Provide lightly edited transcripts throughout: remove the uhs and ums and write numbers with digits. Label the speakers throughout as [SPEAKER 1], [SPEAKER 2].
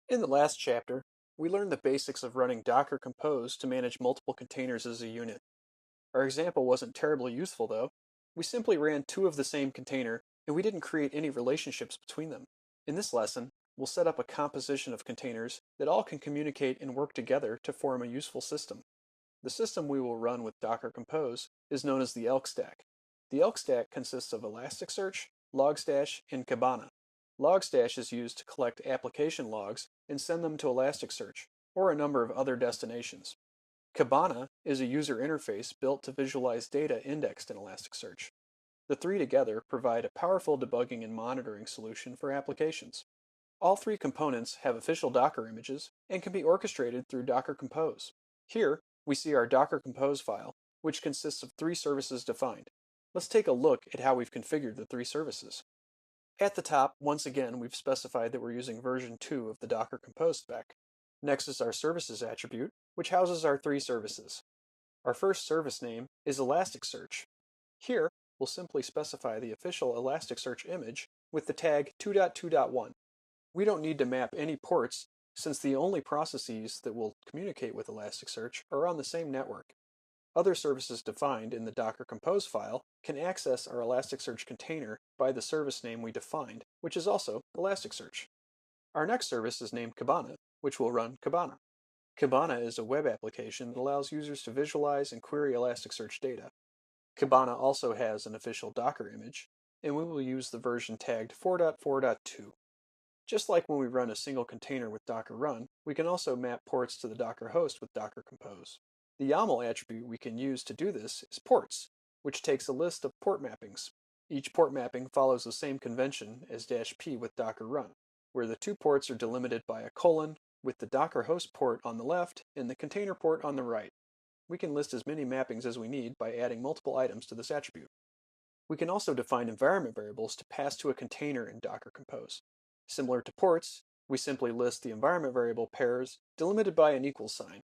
[SPEAKER 1] In the last chapter, we learned the basics of running Docker Compose to manage multiple containers as a unit. Our example wasn't terribly useful though. We simply ran two of the same container, and we didn't create any relationships between them. In this lesson, we'll set up a composition of containers that all can communicate and work together to form a useful system. The system we will run with Docker Compose is known as the Elk Stack. The Elk Stack consists of Elasticsearch, Logstash, and Kibana. Logstash is used to collect application logs and send them to Elasticsearch, or a number of other destinations. Kibana is a user interface built to visualize data indexed in Elasticsearch. The three together provide a powerful debugging and monitoring solution for applications. All three components have official Docker images and can be orchestrated through Docker Compose. Here, we see our Docker Compose file, which consists of three services defined. Let's take a look at how we've configured the three services. At the top, once again, we've specified that we're using version 2 of the Docker Compose spec. Next is our services attribute, which houses our three services. Our first service name is Elasticsearch. Here, we'll simply specify the official Elasticsearch image with the tag 2.2.1. We don't need to map any ports since the only processes that will communicate with Elasticsearch are on the same network. Other services defined in the Docker Compose file can access our Elasticsearch container by the service name we defined, which is also Elasticsearch. Our next service is named Kibana, which will run Kibana. Kibana is a web application that allows users to visualize and query Elasticsearch data. Kibana also has an official Docker image, and we will use the version tagged 4.4.2. Just like when we run a single container with Docker Run, we can also map ports to the Docker host with Docker Compose. The YAML attribute we can use to do this is ports, which takes a list of port mappings. Each port mapping follows the same convention as -p with Docker Run, where the two ports are delimited by a colon, with the Docker host port on the left and the container port on the right. We can list as many mappings as we need by adding multiple items to this attribute. We can also define environment variables to pass to a container in Docker Compose. Similar to ports, we simply list the environment variable pairs delimited by an equal sign.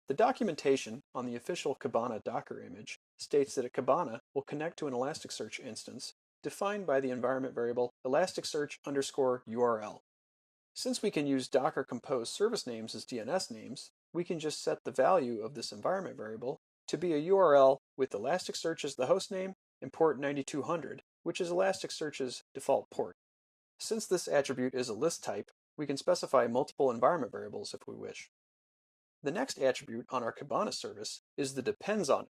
[SPEAKER 1] The documentation on the official Kibana Docker image states that a Kibana will connect to an Elasticsearch instance defined by the environment variable elasticsearch_URL. Since we can use Docker Compose service names as DNS names, we can just set the value of this environment variable to be a URL with Elasticsearch as the hostname and port 9200, which is Elasticsearch's default port. Since this attribute is a list type, we can specify multiple environment variables if we wish. The next attribute on our Kibana service is the depends on it.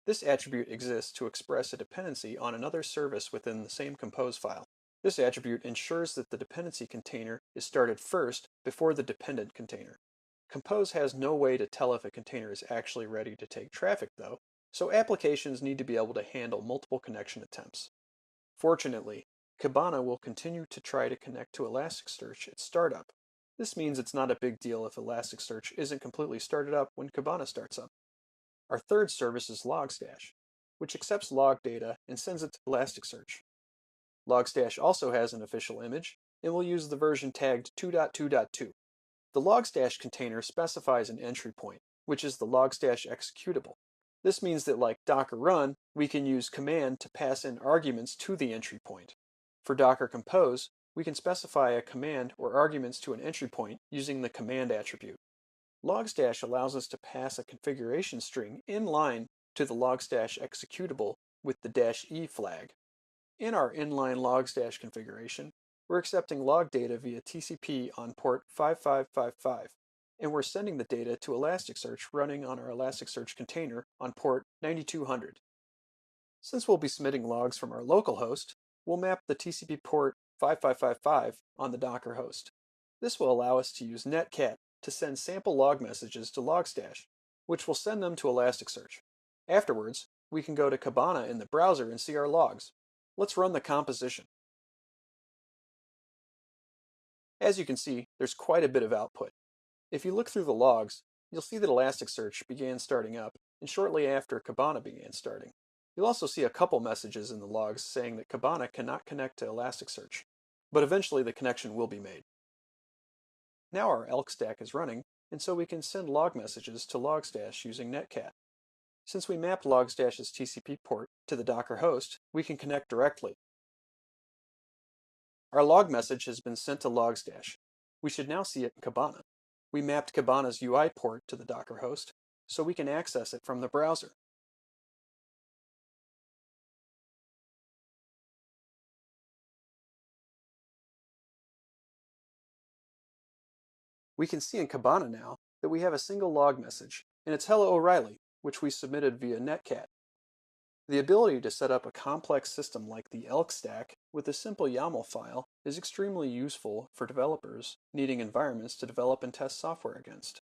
[SPEAKER 1] This attribute exists to express a dependency on another service within the same compose file. This attribute ensures that the dependency container is started first before the dependent container. Compose has no way to tell if a container is actually ready to take traffic though, so applications need to be able to handle multiple connection attempts. Fortunately, Kibana will continue to try to connect to Elasticsearch at startup. This means it's not a big deal if Elasticsearch isn't completely started up when Kibana starts up. Our third service is Logstash, which accepts log data and sends it to Elasticsearch. Logstash also has an official image, and will use the version tagged 2.2.2. The Logstash container specifies an entry point, which is the Logstash executable. This means that like Docker Run, we can use command to pass in arguments to the entry point. For Docker Compose, we can specify a command or arguments to an entry point using the command attribute. Logstash allows us to pass a configuration string in line to the Logstash executable with the -e flag. In our inline Logstash configuration, we're accepting log data via TCP on port 5555, and we're sending the data to Elasticsearch running on our Elasticsearch container on port 9200. Since we'll be submitting logs from our local host, we'll map the TCP port 5555 on the Docker host. This will allow us to use netcat to send sample log messages to Logstash, which will send them to Elasticsearch. Afterwards, we can go to Kibana in the browser and see our logs. Let's run the composition. As you can see, there's quite a bit of output. If you look through the logs, you'll see that Elasticsearch began starting up, and shortly after Kibana began starting. You'll also see a couple messages in the logs saying that Kibana cannot connect to Elasticsearch, but eventually the connection will be made. Now our Elk stack is running, and so we can send log messages to Logstash using netcat. Since we mapped Logstash's TCP port to the Docker host, we can connect directly. Our log message has been sent to Logstash. We should now see it in Kibana. We mapped Kibana's UI port to the Docker host, so we can access it from the browser. We can see in Kibana now that we have a single log message, and it's Hello O'Reilly, which we submitted via Netcat. The ability to set up a complex system like the Elk stack with a simple YAML file is extremely useful for developers needing environments to develop and test software against.